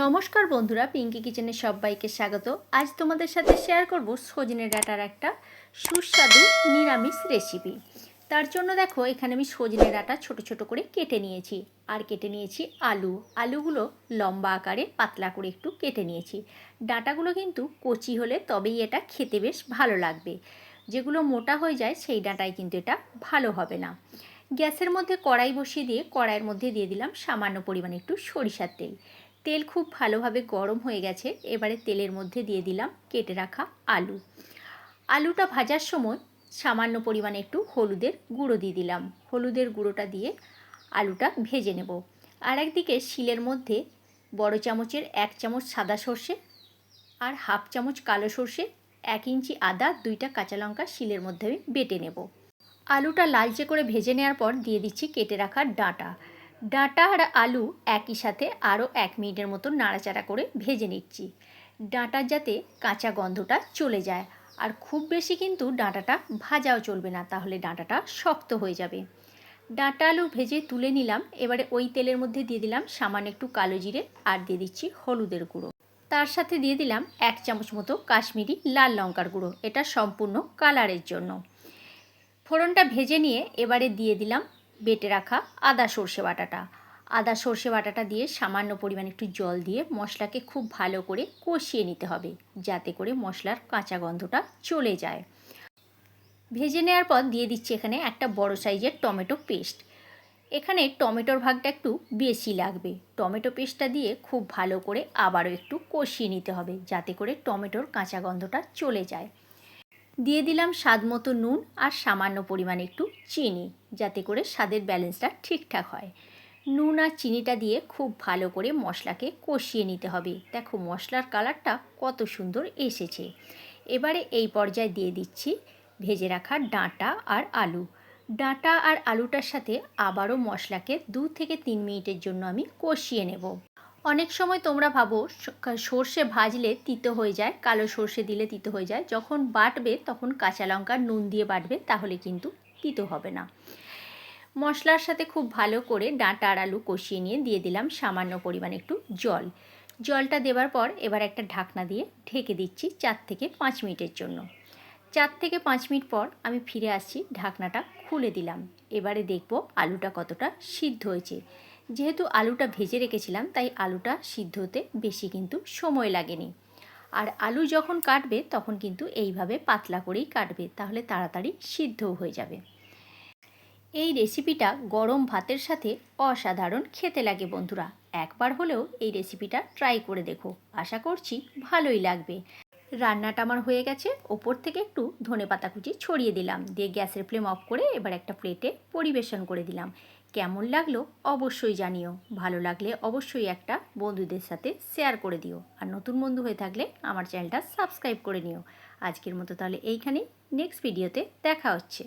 নমস্কার বন্ধুরা, পিঙ্কি কিচেনে সবাইকে স্বাগত। আজ তোমাদের সাথে শেয়ার করব সজনে ডাঁটার একটা সুস্বাদু নিরামিষ রেসিপি। তার জন্য দেখো, এখানে আমি সজনে ডাঁটা ছোট ছোট করে কেটে নিয়েছি। আর কেটে নিয়েছি আলুগুলো লম্বা আকারে পাতলা করে একটু কেটে নিয়েছি। ডাঁটাগুলো কিন্তু কচি হলে তবেই এটা খেতে বেশ ভালো লাগবে। যেগুলো মোটা হয়ে যায় সেই ডাঁটায় কিন্তু এটা ভালো হবে না। গ্যাসের মধ্যে কড়াই বসিয়ে দিয়ে কড়াইয়ের মধ্যে দিয়ে দিলাম সামান্য পরিমাণে একটু সরিষার তেল। তেল খুব ভালোভাবে গরম হয়ে গেছে। এবারে তেলের মধ্যে দিয়ে দিলাম কেটে রাখা আলুটা ভাজার সময় সামান্য পরিমাণে একটু হলুদের গুঁড়ো দিয়ে দিলাম। হলুদের গুঁড়োটা দিয়ে আলুটা ভেজে নেব। আর একদিকে শিলের মধ্যে বড় চামচের 1 চামচ সাদা সর্ষে আর হাফ চামচ কালো সর্ষে, 1 ইঞ্চি আদা, 2টা কাঁচা লঙ্কা শিলের মধ্যে আমি বেটে নেব। আলুটা লালচে করে ভেজে নেওয়ার পর দিয়ে দিচ্ছি কেটে রাখা ডাঁটা আর আলু একই সাথে আরও 1 মিনিটের মতো নাড়াচাড়া করে ভেজে নিচ্ছি। ডাঁটার যাতে কাঁচা গন্ধটা চলে যায়। আর খুব বেশি কিন্তু ডাঁটাটা ভাজাও চলবে না, তাহলে ডাঁটাটা শক্ত হয়ে যাবে। ডাঁটা আলু ভেজে তুলে নিলাম। এবারে ওই তেলের মধ্যে দিয়ে দিলাম সামান্য একটু কালো জিরে আর দিয়ে দিচ্ছি হলুদের গুঁড়ো। তার সাথে দিয়ে দিলাম 1 চামচ মতো কাশ্মীরি লাল লঙ্কার গুঁড়ো, এটা সম্পূর্ণ কালারের জন্য। ফোড়নটা ভেজে নিয়ে এবারে দিয়ে দিলাম বেটে রাখা আদা সর্ষে বাটাটা দিয়ে সামান্য পরিমাণ একটু জল দিয়ে মশলাকে খুব ভালো করে কষিয়ে নিতে হবে, যাতে করে মশলার কাঁচা গন্ধটা চলে যায়। ভেজে নেওয়ার পর দিয়ে দিচ্ছি এখানে একটা বড় সাইজের টমেটো পেস্ট। এখানে টমেটোর ভাগটা একটু বেশি লাগবে। টমেটো পেস্টটা দিয়ে খুব ভালো করে আবারও একটু কষিয়ে নিতে হবে, যাতে করে টমেটোর কাঁচা গন্ধটা চলে যায়। দিয়ে দিলাম স্বাদ মতো নুন আর সামান্য পরিমাণে একটু চিনি, যাতে করে স্বাদের ব্যালেন্সটা ঠিকঠাক হয়। নুন আর চিনিটা দিয়ে খুব ভালো করে মশলাকে কষিয়ে নিতে হবে। দেখো মশলার কালারটা কত সুন্দর এসেছে। এবারে এই পর্যায়ে দিয়ে দিচ্ছি ভেজে রাখা ডাঁটা আর আলুটার সাথে আবারও মশলাকে 2 থেকে 3 মিনিটের জন্য আমি কষিয়ে নেব। অনেক সময় তোমরা ভাবো সর্ষে ভাজলে তিতো হয়ে যায়, কালো সর্ষে দিলে তিতো হয়ে যায়। যখন বাটবে তখন কাঁচা লঙ্কা নুন দিয়ে বাটবে, তাহলে কিন্তু তিতো হবে না। মশলার সাথে খুব ভালো করে ডাঁটা আর আলু কষিয়ে নিয়ে দিয়ে দিলাম সামান্য পরিমাণে একটু জলটা দেওয়ার পর এবার একটা ঢাকনা দিয়ে ঢেকে দিচ্ছি 4 থেকে 5 মিনিটের জন্য। 4 থেকে 5 মিনিট পর আমি ফিরে আসছি, ঢাকনাটা খুলে দিলাম। এবারে দেখব আলুটা কতটা সিদ্ধ হয়েছে। যেহেতু আলুটা ভেজে রেখেছিলাম, তাই আলুটা সিদ্ধ হতে বেশি কিন্তু সময় লাগেনি। আর আলু যখন কাটবে তখন কিন্তু এইভাবে পাতলা করেই কাটবে, তাহলে তাড়াতাড়ি সিদ্ধও হয়ে যাবে। এই রেসিপিটা গরম ভাতের সাথে অসাধারণ খেতে লাগে বন্ধুরা। একবার হলেও এই রেসিপিটা ট্রাই করে দেখো, আশা করছি ভালোই লাগবে। রান্নাটা আমার হয়ে গেছে। ওপর থেকে একটু ধনেপাতা কুচি ছড়িয়ে দিলাম, দিয়ে গ্যাসের ফ্লেম অফ করে এবার একটা প্লেটে পরিবেশন করে দিলাম। কেমন লাগলো অবশ্যই জানিও। ভালো লাগলে অবশ্যই একটা বন্ধুদের সাথে শেয়ার করে দিও। আর নতুন বন্ধু হয়ে থাকলে আমার চ্যানেলটা সাবস্ক্রাইব করে নিও। আজকের মতো তাহলে এইখানেই, নেক্সট ভিডিওতে দেখা হচ্ছে।